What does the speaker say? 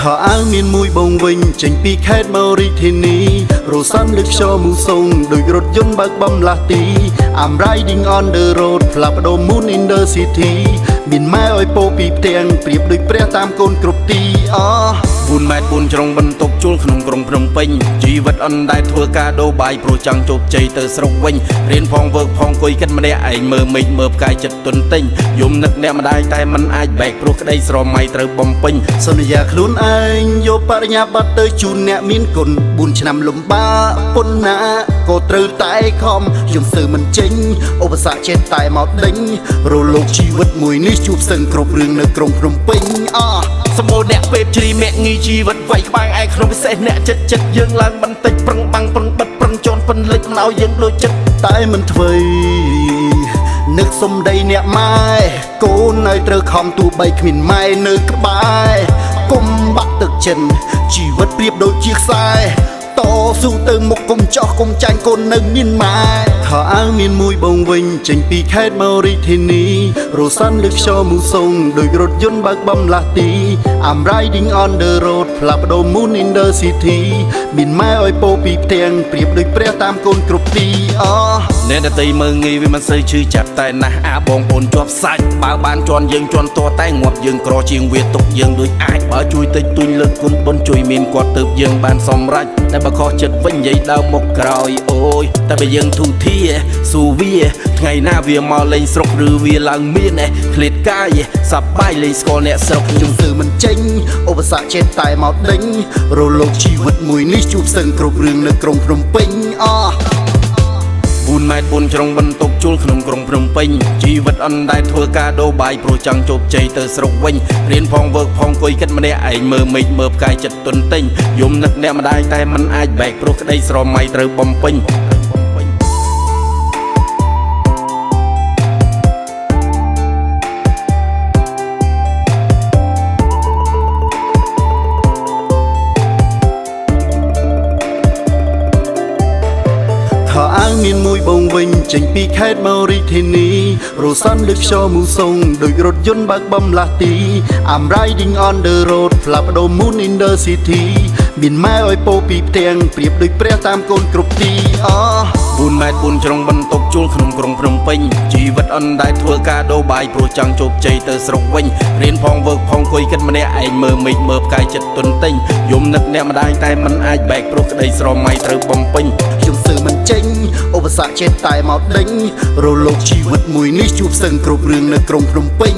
ខោអាវមានមួយបងវិញចេញពីខេត្តមករាជធានីរសាន់លើខ្យល់មូសុងដូចរថយន្តបើកបំលាស់ទី I'm riding on the road ផ្លាស់ប្ដូរ moon in the city មានម៉ែឲ្យពោពីផ្ទាំងប្រៀបដូចព្រះតាមកូនគ្រប់ទី4 ម៉ែត្រ4ជ្រុងបន្ទប់ជួលក្នុងក្រុងភ្នំពេញជីវិតអនដែលធ្វើការដូរបាយព្រោះចង់ជោគជ័យទៅស្រុកវិញរៀនផងវើកផងអង្គុយគិតម្នាក់ឯងមើលមេឃមើលផ្កាយចិត្តទុនទិញយំនឹកអ្នកម្ដាយតែមិនអាចបែកព្រោះក្តីស្រមៃត្រូវបំពេញសន្យាខ្លួនឯងយកបរិញ្ញាបត្រទៅជូនអ្នកមានគុណ4ឆ្នាំលំបាកពុនណាក៏ត្រូវតែខំខ្ញុំសើមិនចេញឧបសគ្គចេះតែមកដេញរលោកជីវិតមួយនេះជួបសឹងគ្រប់រឿងនៅក្រុងភ្នំពេញសម្បូរអ្នកពេបជ្រីមាក់ងីជីវិតវាយក្បាំងឯក្នុងពិសេសអ្នកចិត្តយើងឡើងបន្តិចប្រឹងបាំងប្រឹងបិទប្រឹងជន់ពិនលិចមិនឲ្យយើងលួចចិត្តតែមិនធ្វើនឹកសំដីអ្នកម៉ែកូនឲ្យត្រូវខំទូបីគ្មានម៉ែនៅក្បែរគុំបាក់ទឹកចិនជីវិតប្រៀបដូចជាខ្សែតស៊ូទៅមុខគុំចោះគុំចាញ់កូននៅមានម៉ែខោអាវមានមួយបងវិញចេញពីខេត្តមករាជធានីរសាន់លើខ្យល់មូសុងដូចរថយន្តបើកបំលាស់ទី I'm riding on the road ផ្លាស់ប្ដូរ moon in the city មានម៉ែឲ្យពោពីផ្ទាំងប្រៀបដូចព្រះតាមកូនគ្រប់ទីអ្នកដតីមើងងាយវាមិនសូវឈឺចាប់តែណាស់បងប្អូនជាប់សាច់បើបានជន់យើងជន់តតែងាប់យើងក្រជាងវាទុកយើងដូចអាចបើជួយតិចទុញលើកគុណបុណ្យជួយមានគាត់ទៅយើងបានសម្រេចតែបើខុសចិត្តវិញនិយាយដើមមកក្រោយអូយតែបើយើងទូធាស៊ូវាថ្ងៃណាវាមកលេងស្រុកឬវាឡើងមានឃ្លាតកាយសប្បាយលេងស្គាល់អ្នកស្រុកខ្ញុំទើមិនចេញឧបសគ្គចេះតែមកដេញរលោកជីវិតមួយនេះជួបសឹងគ្រប់រឿងនៅក្រុងភ្នំពេញ4 ម៉ែត្រ4ជ្រុងបន្ទប់ជួលក្នុងក្រុងភ្នំពេញជីវិតអនដែលធ្វើការដូរបាយព្រោះចង់ជោគជ័យទៅស្រុកវិញរៀនផងវើកផងអង្គុយគិតម្នាក់ឯងមើលមេឃមើលផ្កាយចិត្តទុនទិញយំនឹកអ្នកម្ដាយតែមិនអាចបែកព្រោះក្តីស្រមៃត្រូវបំពេញខោអាវមានមួយបងវិញចេញពីខេត្តមករាជធានីរសាន់លើខ្យល់មូសុងដូចរថយន្តបើកបំលាស់ទី I'm riding on the road ផ្លាស់ប្ដូរ moon in the city មានម៉ែឲ្យពោពីផ្ទាំងប្រៀបដូចព្រះតាមកូនគ្រប់ទី4 ម៉ែត្រ4ជ្រុងបន្ទប់ជួលក្នុងក្រុងភ្នំពេញជីវិតអនដែលធ្វើការដូរបាយព្រោះចង់ជោគជ័យទៅស្រុកវិញរៀនផងវើកផងអង្គុយគិតម្នាក់ឯងមើលមេឃមើលផ្កាយចិត្តទុនទិញយំនឹកអ្នកម្ដាយតែមិនអាចបែកព្រោះក្តីស្រមៃត្រូវបំពេញខ្ញុំសើមិនចេញឧបសគ្គចេះតែមកដេញរលោកជីវិតមួយនេះជួបសឹងគ្រប់រឿងនៅក្រុងភ្នំពេញ